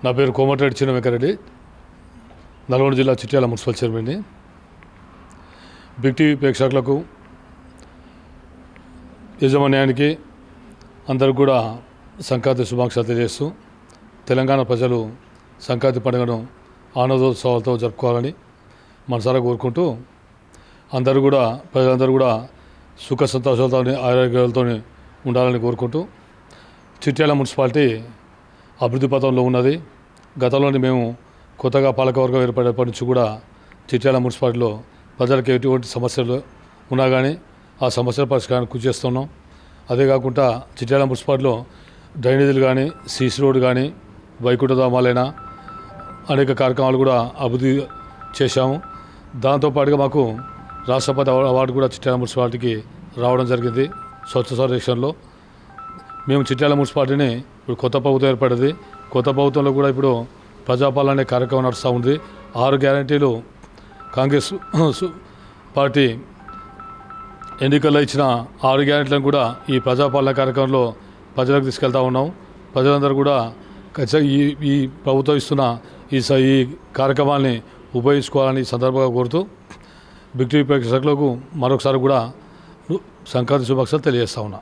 నా పేరు కోమటిరెడ్డి చిన్న వెంకరెడ్డి, నల్గొండ జిల్లా చిట్యాల మున్సిపల్ చైర్మన్ని. బిగ్ టీవీ ప్రేక్షకులకు, యాజమాన్యానికి అందరికి కూడా సంక్రాంతి శుభాకాంక్షలు తెలియజేస్తూ, తెలంగాణ ప్రజలు సంక్రాంతి పండుగను ఆనందోత్సవాలతో జరుపుకోవాలని మనసారా కోరుకుంటూ, ప్రజలందరూ కూడా సుఖ సంతోషాలతో ఆరోగ్యాలతో ఉండాలని కోరుకుంటూ, చిట్యాల మున్సిపాలిటీ అభివృద్ధి పథంలో ఉన్నది. గతంలోని మేము కొత్తగా పాలకవర్గం ఏర్పడినప్పటి నుంచి కూడా చిట్యాల మున్సిపాలిటీలో ప్రజలకు ఎటువంటి సమస్యలు ఉన్నా కానీ ఆ సమస్యల పరిష్కారానికి కృషి చేస్తున్నాం. అదే కాకుండా చిట్యాల మున్సిపాలిటీలో డ్రైనేజీలు కానీ, సీసీ రోడ్డు కానీ, వైకుంఠధామాలైనా అనేక కార్యక్రమాలు కూడా అభివృద్ధి చేశాము. దాంతోపాటుగా మాకు రాష్ట్రపతి అవార్డు కూడా చిట్యాల మున్సిపాలిటీకి రావడం జరిగింది స్వచ్ఛ సర్వేక్షణలో. మేము చిట్యాల మున్సిపాలిటీని ఇప్పుడు కొత్త ప్రభుత్వం ఏర్పడింది. కొత్త ప్రభుత్వంలో కూడా ఇప్పుడు ప్రజాపాలన అనే కార్యక్రమం నడుస్తూ ఉంది. 6 గ్యారంటీలు కాంగ్రెస్ పార్టీ ఎన్నికల్లో ఇచ్చిన 6 గ్యారెంటీలను కూడా ఈ ప్రజాపాలన కార్యక్రమంలో ప్రజలకు తీసుకెళ్తా ఉన్నాం. ప్రజలందరూ కూడా ఈ ప్రభుత్వం ఇస్తున్న ఈ కార్యక్రమాన్ని ఉపయోగించుకోవాలని సందర్భంగా కోరుతూ, బిగ్ టీవీ ప్రేక్షకులకు మరొకసారి కూడా సంక్రాంతి శుభాకాంక్షలు తెలియజేస్తా ఉన్నా.